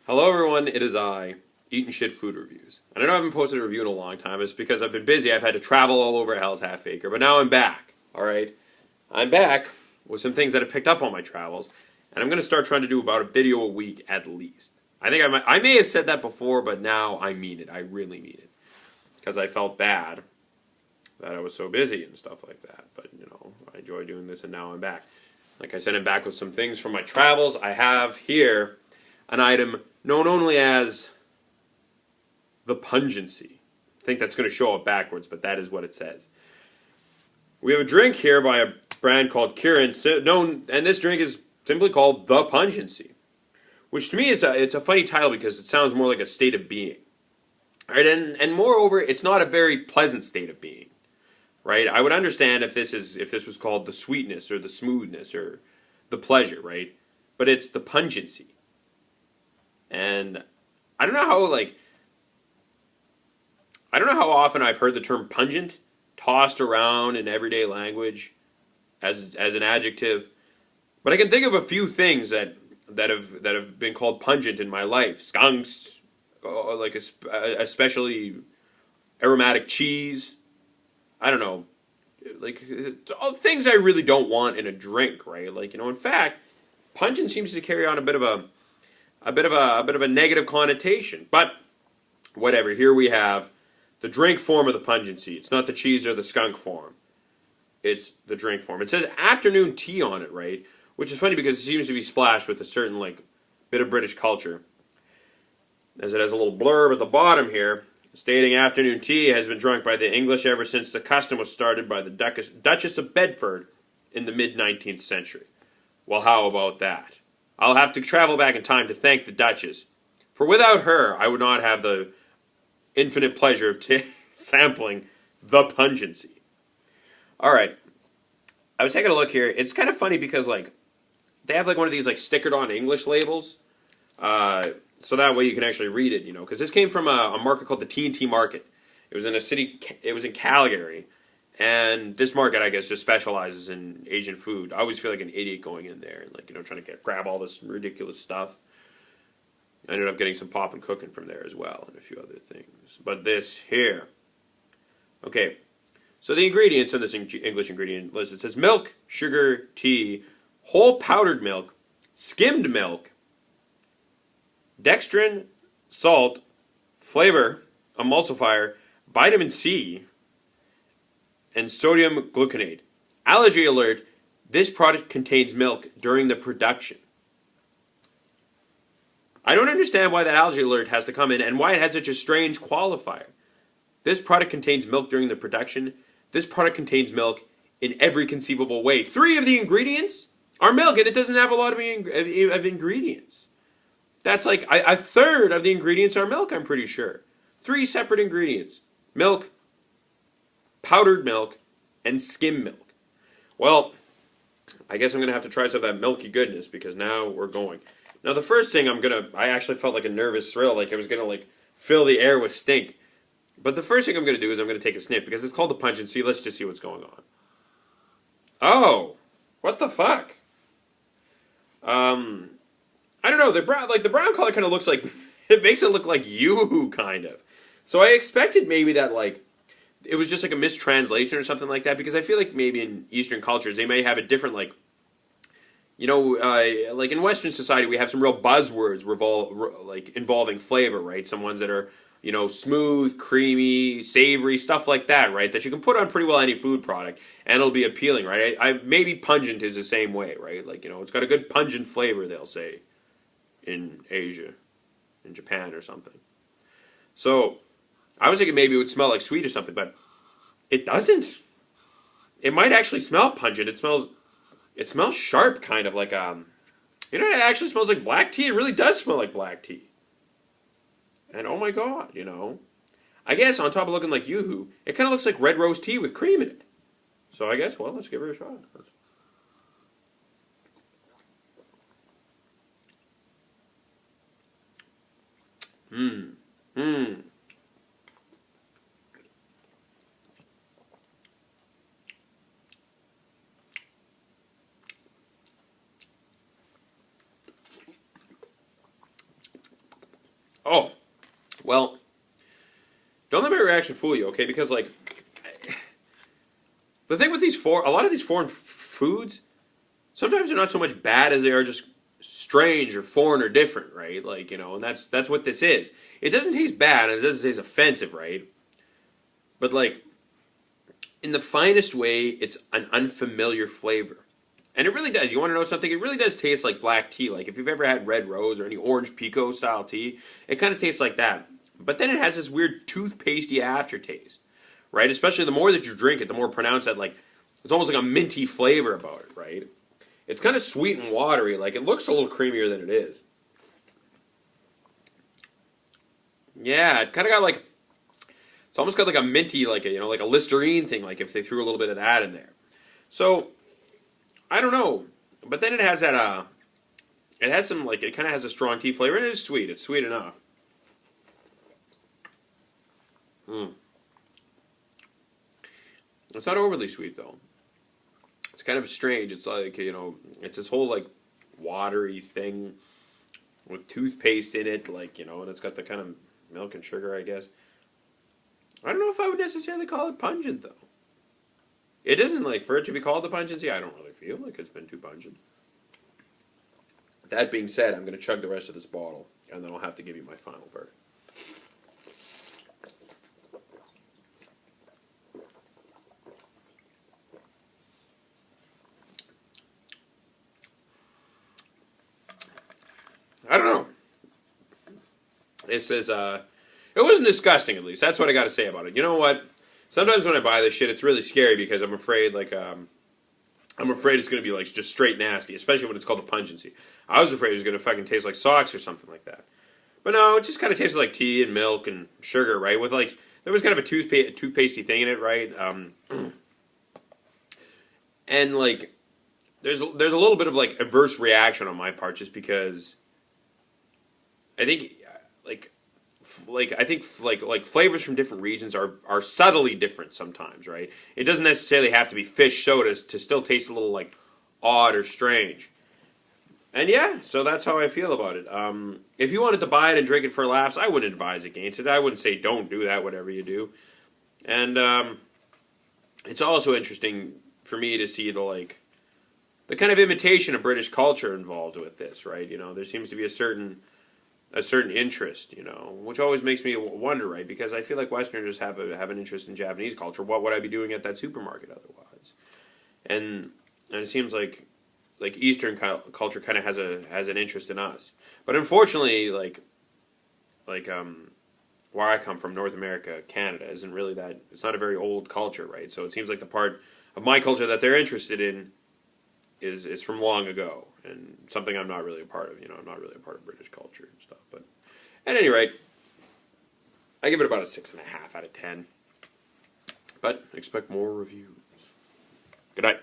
Hello everyone, it is I, Eatin Shit Food Reviews. And I know I haven't posted a review in a long time. It's because I've been busy. I've had to travel all over Hell's Half Acre. But now I'm back, alright? I'm back with some things that I picked up on my travels. And I'm going to start trying to do about a video a week at least. I may have said that before, but now I mean it. I really mean it. Because I felt bad that I was so busy and stuff like that. But, I enjoy doing this and now I'm back. Like I said, I'm back with some things from my travels. I have here an item known only as the Pungency. I think that's going to show up backwards, but that is what it says. We have a drink here by a brand called Kirin, and this drink is simply called the Pungency, which to me is it's a funny title because it sounds more like a state of being, right? And moreover, it's not a very pleasant state of being, right? I would understand if this was called the sweetness or the smoothness or the pleasure, right? But it's the Pungency. And I don't know how often I've heard the term pungent tossed around in everyday language as an adjective, but I can think of a few things that have been called pungent in my life. Skunks, like especially aromatic cheese. I don't know, like things I really don't want in a drink, right? In fact, pungent seems to carry on a bit of a negative connotation, but whatever. Here we have the drink form of the Pungency. It's not the cheese or the skunk form. It's the drink form. It says afternoon tea on it, right? Which is funny because it seems to be splashed with a certain bit of British culture, as it has a little blurb at the bottom here stating afternoon tea has been drunk by the English ever since the custom was started by the Duchess of Bedford in the mid-19th century. Well, how about that? I'll have to travel back in time to thank the Duchess, for without her, I would not have the infinite pleasure of sampling the Pungency. Alright, I was taking a look here. It's kind of funny because, they have, one of these, stickered-on English labels, so that way you can actually read it, because this came from a market called the T&T Market. It was in Calgary. And this market, I guess, just specializes in Asian food. I always feel like an idiot going in there and, trying to grab all this ridiculous stuff. I ended up getting some pop and cooking from there as well and a few other things. But this here. Okay, so the ingredients in this English ingredient list, it says milk, sugar, tea, whole powdered milk, skimmed milk, dextrin, salt, flavor, emulsifier, vitamin C, and sodium gluconate. Allergy alert, this product contains milk during the production. I don't understand why that allergy alert has to come in and why it has such a strange qualifier. This product contains milk during the production. This product contains milk in every conceivable way. 3 of the ingredients are milk, and it doesn't have a lot of ingredients. That's a third of the ingredients are milk, I'm pretty sure. 3 separate ingredients. Milk, powdered milk, and skim milk. Well, I guess I'm going to have to try some of that milky goodness because now we're going. Now the first thing I actually felt like a nervous thrill, like I was going to fill the air with stink. But the first thing I'm going to do is I'm going to take a sniff because it's called the Pungency. Let's just see what's going on. Oh, what the fuck? I don't know, the brown color kind of looks like, it makes it look like you, kind of. So I expected maybe that it was just a mistranslation or something like that, because I feel like maybe in Eastern cultures they may have a different in Western society we have some real buzzwords involving flavor, right? Some ones that are smooth, creamy, savory, stuff like that, right? That you can put on pretty well any food product and it'll be appealing, right? Maybe pungent is the same way, right? It's got a good pungent flavor, they'll say, in Asia, in Japan or something. So I was thinking maybe it would smell like sweet or something, but it doesn't. It might actually smell pungent. It smells sharp, kind of it actually smells like black tea. It really does smell like black tea. And oh my god, I guess on top of looking like yoo-hoo, it kind of looks like red rose tea with cream in it. So I guess, well, let's give it a shot. Oh, well, don't let my reaction fool you, okay? Because like the thing with a lot of these foreign foods, sometimes they're not so much bad as they are just strange or foreign or different, right? Like, and that's what this is. It doesn't taste bad and it doesn't taste offensive, right? But like in the finest way, it's an unfamiliar flavor. And it really does. You want to know something? It really does taste like black tea. Like if you've ever had Red Rose or any orange Pico style tea, it kind of tastes like that. But then it has this weird toothpastey aftertaste, right? Especially the more that you drink it, the more pronounced that, like, it's almost like a minty flavor about it, right? It's kind of sweet and watery. Like, it looks a little creamier than it is. Yeah, it's kind of got like, it's almost got like a minty, like like a Listerine thing, like if they threw a little bit of that in there. So, I don't know. But then it has that, it has some, like, it kind of has a strong tea flavor, and it is sweet. It's sweet enough. It's not overly sweet, though. It's kind of strange. It's like, it's this whole, like, watery thing with toothpaste in it, like, and it's got the kind of milk and sugar, I guess. I don't know if I would necessarily call it pungent, though. It isn't, like, for it to be called the pungency, I don't really feel like it's been too pungent. That being said, I'm going to chug the rest of this bottle, and then I'll have to give you my final verdict. I don't know. It says, it wasn't disgusting, at least. That's what I got to say about it. You know what? Sometimes when I buy this shit, it's really scary because I'm afraid, like, I'm afraid it's going to be, like, just straight nasty, especially when it's called the pungency. I was afraid it was going to fucking taste like socks or something like that. But no, it just kind of tasted like tea and milk and sugar, right? With, like, there was kind of a toothpastey thing in it, right? And, like, there's a little bit of, like, adverse reaction on my part just because I think, I think flavors from different regions are subtly different sometimes, right? It doesn't necessarily have to be fish sodas to still taste a little like odd or strange. And yeah, so that's how I feel about it. If you wanted to buy it and drink it for laughs, I wouldn't advise against it. I wouldn't say don't do that, whatever you do. And it's also interesting for me to see the kind of imitation of British culture involved with this, right? There seems to be a certain interest, which always makes me wonder, right? Because I feel like Westerners have an interest in Japanese culture. What would I be doing at that supermarket otherwise? And it seems like Eastern culture kind of has an interest in us. But unfortunately, where I come from, North America, Canada, isn't really that. It's not a very old culture, right? So it seems like the part of my culture that they're interested in is from long ago, and something I'm not really a part of. I'm not really a part of British culture and stuff. But at any rate, I give it about a 6.5 out of 10. But expect more reviews. Good night.